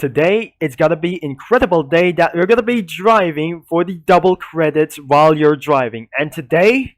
Today it's gonna be incredible day that we're gonna be driving for the double credits while you're driving. And today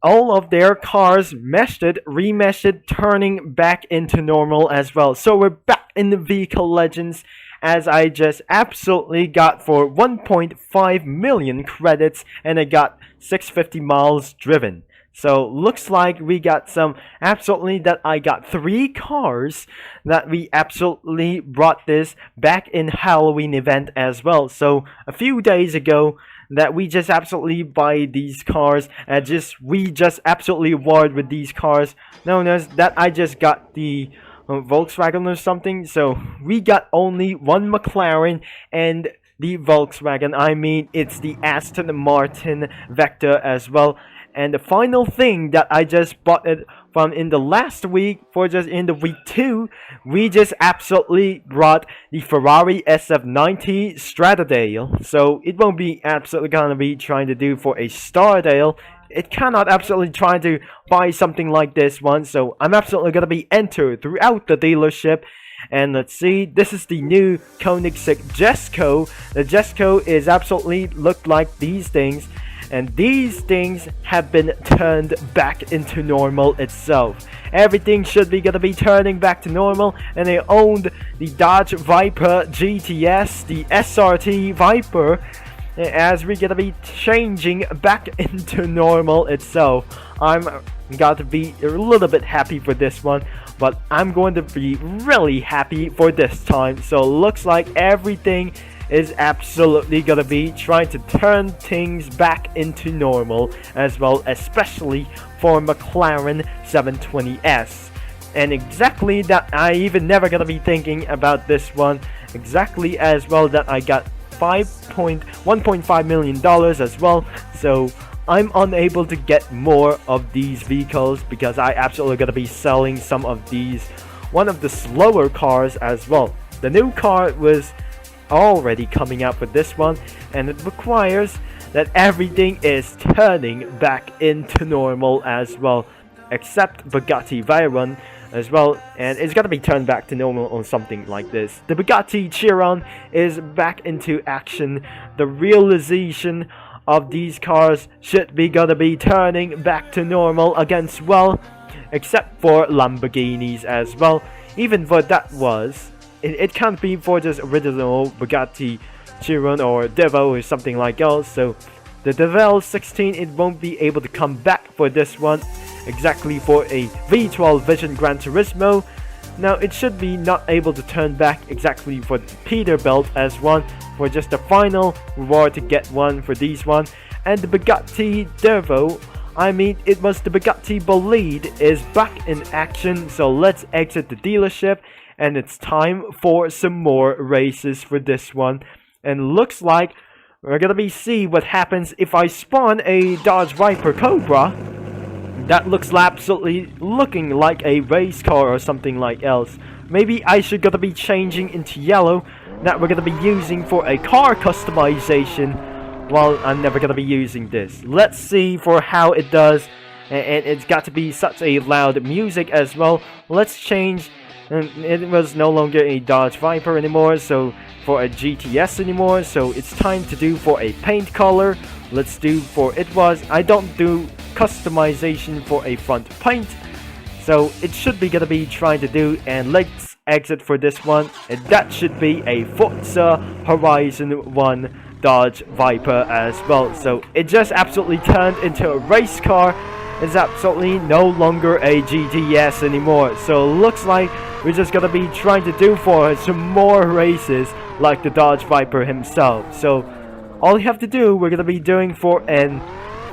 all of their cars meshed it, remeshed it, turning back into normal as well. So we're back in the Vehicle Legends as I just absolutely got for 1.5 million credits and I got 650 miles driven. So looks like we got some absolutely that I got 3 cars that we absolutely brought this back in Halloween event as well. So a few days ago that we just absolutely buy these cars and we just absolutely warred with these cars. Known as that I just got the Volkswagen or something. So we got only one McLaren and the Volkswagen. I mean it's the Aston Martin Vector as well. And the final thing that I just bought it from in the last week for just in the week 2, we just absolutely brought the Ferrari SF90 Stradale. So it won't be absolutely gonna be trying to do for a Stardale. It cannot absolutely try to buy something like this one. So I'm absolutely gonna be entered throughout the dealership. And let's see, this is the new Koenigsegg Jesko. The Jesko is absolutely looked like these things. And these things have been turned back into normal itself. Everything should be gonna be turning back to normal. And they owned the Dodge Viper GTS, the SRT Viper, as we're gonna be changing back into normal itself. I'm got to be a little bit happy for this one, but I'm going to be really happy for this time. So looks like everything is absolutely gonna be trying to turn things back into normal as well, especially for McLaren 720S. And exactly that I even never gonna be thinking about this one, exactly as well that I got $1.5 million as well. So I'm unable to get more of these vehicles because I absolutely gonna be selling some of these, one of the slower cars as well. The new car was already coming up with this one, and it requires that everything is turning back into normal as well, except Bugatti Veyron as well, and it's gonna be turned back to normal on something like this. The Bugatti Chiron is back into action. The realization of these cars should be gonna be turning back to normal against well, except for Lamborghinis as well. Even though that was it can't be for just original Bugatti Chiron or Devo or something like else. So the Devel 16, it won't be able to come back for this one, exactly for a V12 Vision Gran Turismo. Now it should be not able to turn back exactly for the Peterbilt as one, for just the final reward to get one for these one. And the Bugatti Devo, I mean it was the Bugatti Bolide, is back in action. So let's exit the dealership. And it's time for some more races for this one. And looks like we're gonna be see what happens if I spawn a Dodge Viper Cobra. That looks absolutely looking like a race car or something like else. Maybe I should gonna be changing into yellow that we're gonna be using for a car customization. Well, I'm never gonna be using this. Let's see for how it does. And it's got to be such a loud music as well. Let's change. And it was no longer a Dodge Viper anymore, so for a GTS anymore. So it's time to do for a paint color. Let's do for I don't do customization for a front paint, so it should be gonna be trying to do. And let's exit for this one, and that should be a Forza Horizon 1 Dodge Viper as well. So it just absolutely turned into a race car. It's absolutely no longer a GTS anymore. So looks like we're just gonna be trying to do for some more races like the Dodge Viper himself. So all you have to do, we're gonna be doing for and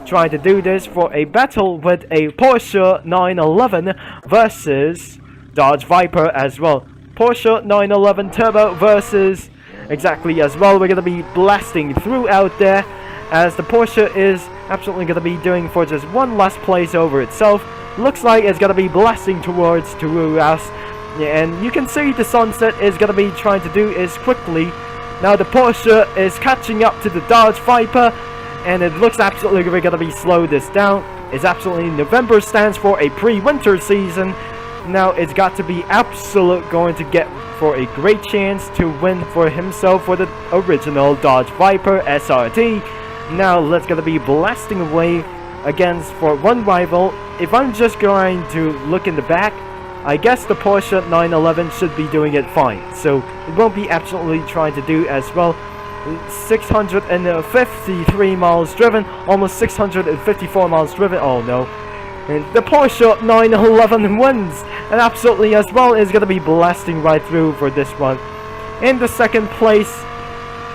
trying to do this for a battle with a Porsche 911 versus Dodge Viper as well. Porsche 911 Turbo versus exactly as well. We're gonna be blasting throughout there as the Porsche is absolutely gonna be doing for just one last place over itself. Looks like it's gonna be blasting towards us. Yeah, and you can see the sunset is gonna be trying to do is quickly. Now the Porsche is catching up to the Dodge Viper, and it looks absolutely we're gonna be slow this down. It's absolutely November stands for a pre-winter season. Now it's got to be absolute going to get for a great chance to win for himself for the original Dodge Viper SRT. Now let's gonna be blasting away against for one rival. If I'm just going to look in the back, I guess the Porsche 911 should be doing it fine, so it won't be absolutely trying to do as well. 653 miles driven, almost 654 miles driven. Oh no. And the Porsche 911 wins, and absolutely as well is going to be blasting right through for this one. In the second place,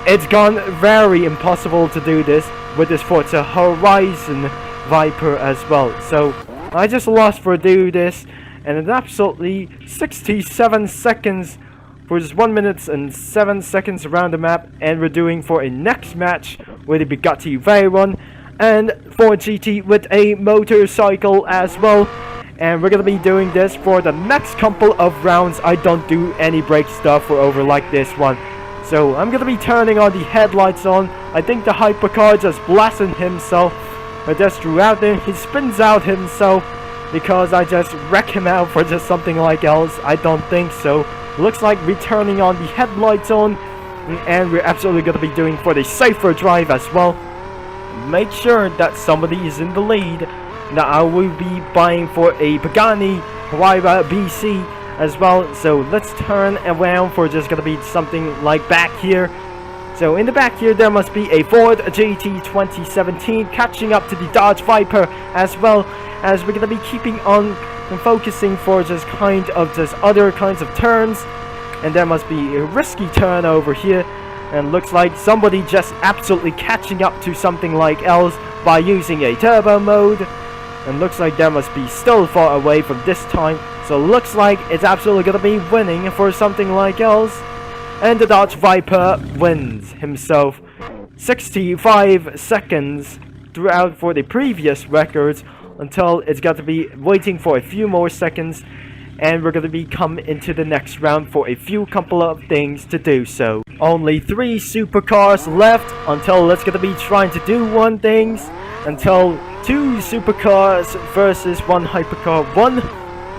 it's gone very impossible to do this with this Forza Horizon Viper as well. So I just lost for do this, and it's absolutely 67 seconds for just 1 minute and 7 seconds around the map, and we're doing for a next match with a Bugatti Veyron and Ford GT with a motorcycle as well. And we're gonna be doing this for the next couple of rounds. I don't do any brake stuff for over like this one, so I'm gonna be turning on the headlights on. I think the Hypercar just blasted himself, or just throughout there. He spins out himself because I just wreck him out for just something like else. I don't think so. Looks like we're turning on the headlights on, and we're absolutely going to be doing for the safer drive as well. Make sure that somebody is in the lead. Now I will be buying for a Pagani Huayra BC as well. So let's turn around for just going to be something like back here. So in the back here there must be a Ford GT 2017 catching up to the Dodge Viper, as well as we're going to be keeping on and focusing for just kind of just other kinds of turns. And there must be a risky turn over here, and looks like somebody just absolutely catching up to something like else by using a turbo mode, and looks like there must be still far away from this time. So looks like it's absolutely gonna be winning for something like else, and the Dodge Viper wins himself. 65 seconds throughout for the previous records, until it's got to be waiting for a few more seconds, and we're going to be come into the next round for a few couple of things to do. So only 3 supercars left until let's going to be trying to do one things, until 2 supercars versus 1 hypercar, 1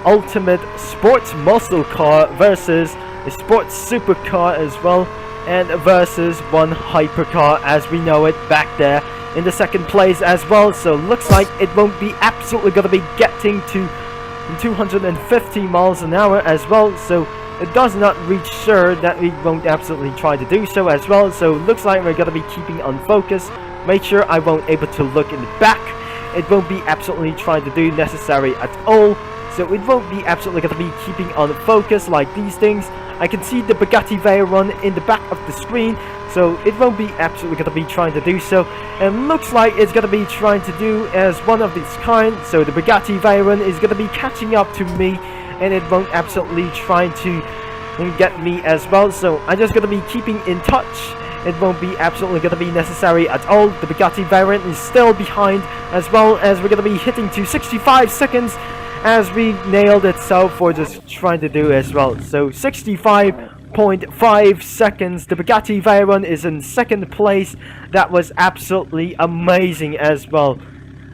ultimate sports muscle car versus a sports supercar as well, and versus 1 hypercar as we know it back there in the second place as well. So looks like it won't be absolutely going to be getting to 250 miles an hour as well, so it does not reach Shure that we won't absolutely try to do so as well. So looks like we're going to be keeping on focus. Make sure I won't able to look in the back. It won't be absolutely trying to do necessary at all, so it won't be absolutely going to be keeping on focus like these things. I can see the Bugatti Veyron in the back of the screen, so it won't be absolutely going to be trying to do so. And looks like it's going to be trying to do as one of this kind. So the Bugatti Veyron is going to be catching up to me, and it won't absolutely trying to get me as well. So I'm just going to be keeping in touch. It won't be absolutely going to be necessary at all. The Bugatti Veyron is still behind, as well as we're going to be hitting to 65 seconds as we nailed itself for just trying to do as well. So 65.5 seconds. The Bugatti Veyron is in second place. That was absolutely amazing as well,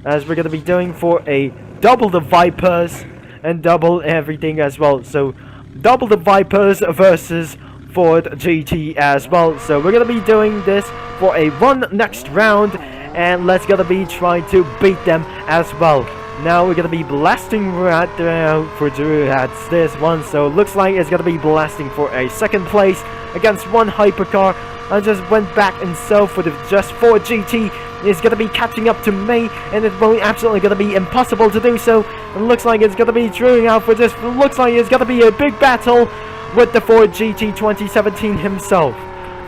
as we're going to be doing for a double the Vipers and double everything as well. So double the Vipers versus Ford GT as well. So we're going to be doing this for a next round, and let's gonna be trying to beat them as well. Now we're gonna be blasting right down for this one. So looks like it's gonna be blasting for a second place against 1 hypercar. I just went back and so for the just Ford GT is gonna be catching up to me, and it's absolutely gonna be impossible to do so. And looks like it's gonna be drawing out for this. Looks like it's gonna be a big battle with the Ford GT 2017 himself.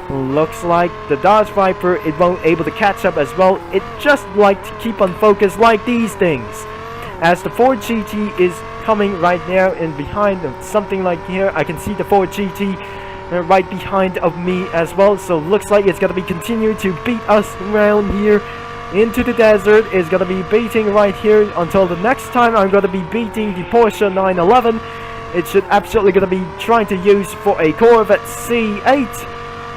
Looks like the Dodge Viper, it won't able to catch up as well. It just like to keep on focus like these things, as the Ford GT is coming right there and behind something like here. I can see the Ford GT right behind of me as well. So looks like it's gonna be continue to beat us around here into the desert. Is gonna be beating right here until the next time I'm gonna be beating the Porsche 911. It should absolutely gonna be trying to use for a Corvette C8.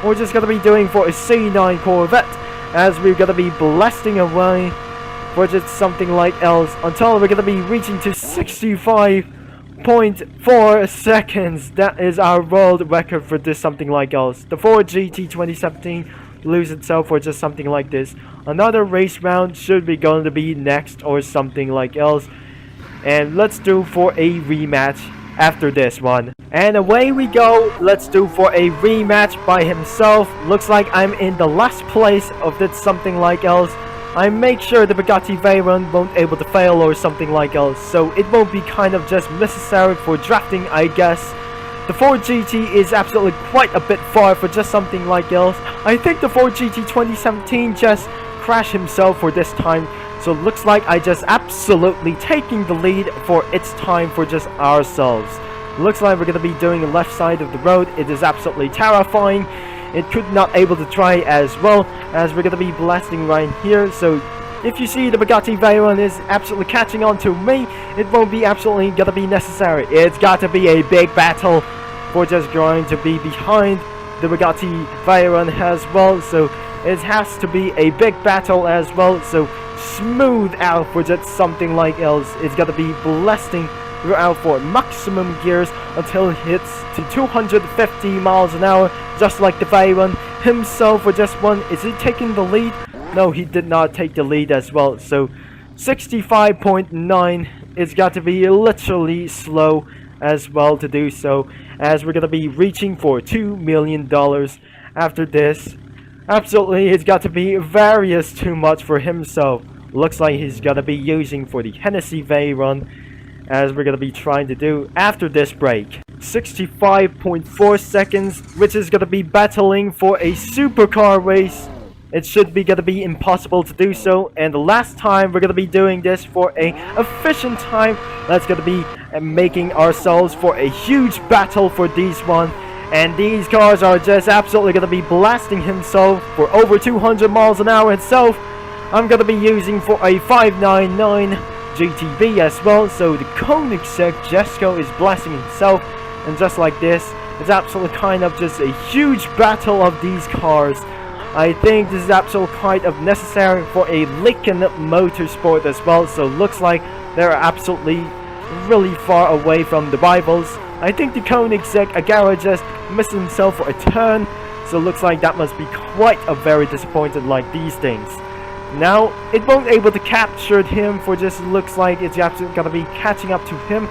We're just gonna be doing for a C9 Corvette, as we're gonna be blasting away for just something like else until we're gonna be reaching to 65.5 6.4 seconds. That is our world record for this something like else. The Ford GT 2017 lose itself for just something like this. Another race round should be going to be next or something like else. And let's do for a rematch after this one. And away we go. Let's do for a rematch by himself. Looks like I'm in the last place of this something like else. I make sure the Bugatti Veyron won't able to fail or something like else, so it won't be kind of just necessary for drafting, I guess. The Ford GT is absolutely quite a bit far for just something like else. I think the Ford GT 2017 just crashed himself for this time, so it looks like I just absolutely taking the lead for its time for just ourselves. Looks like we're going to be doing the left side of the road. It is absolutely terrifying. It could not able to try as well, as we're going to be blasting right here. So if you see the Bugatti Veyron is absolutely catching on to me, it won't be absolutely going to be necessary. It's got to be a big battle for just going to be behind the Bugatti Veyron as well. So it has to be a big battle as well. So smooth out for just something like else. It's got to be blasting throughout for maximum gears until it hits to 250 miles an hour, just like the Veyron himself for just one. Is he taking the lead? No, he did not take the lead as well. So 65.9, it's got to be literally slow as well to do so, as we're gonna be reaching for $2 million after this. Absolutely, it's got to be various too much for himself. Looks like he's gonna be using for the Hennessy Veyron, as we're going to be trying to do after this break. 65.4 seconds, which is going to be battling for a supercar race. It should be going to be impossible to do so, and the last time we're going to be doing this for a efficient time. That's going to be making ourselves for a huge battle for these one, and these cars are just absolutely going to be blasting himself for over 200 miles an hour itself. I'm going to be using for a 599 GTB as well, so the Koenigsegg Jesko is blasting himself, and just like this, it's absolutely kind of just a huge battle of these cars. I think this is absolutely kind of necessary for a Lincoln Motorsport as well, so looks like they're absolutely really far away from the rivals. I think the Koenigsegg Agera just missed himself for a turn, so looks like that must be quite a very disappointed like these things. Now, it won't able to capture him for just looks like it's absolutely gonna be catching up to him.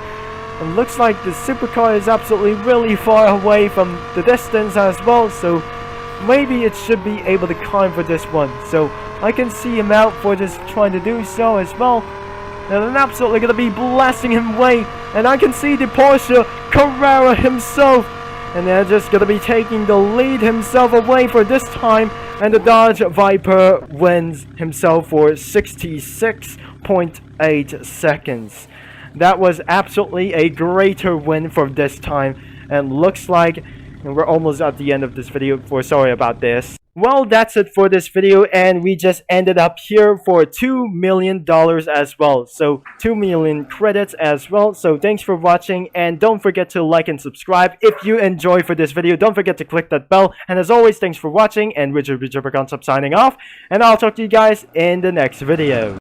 And looks like the supercar is absolutely really far away from the distance as well, so maybe it should be able to climb for this one. So I can see him out for just trying to do so as well. And I'm absolutely gonna be blasting him away. And I can see the Porsche Carrera himself. And they're just gonna be taking the lead himself away for this time. And the Dodge Viper wins himself for 66.8 seconds. That was absolutely a greater win for this time. And looks like we're almost at the end of this video. Sorry about this. Well, that's it for this video, and we just ended up here for $2 million as well. So 2 million credits as well. So thanks for watching, and don't forget to like and subscribe if you enjoy for this video. Don't forget to click that bell, and as always, thanks for watching, and Richard Concept signing off, and I'll talk to you guys in the next video.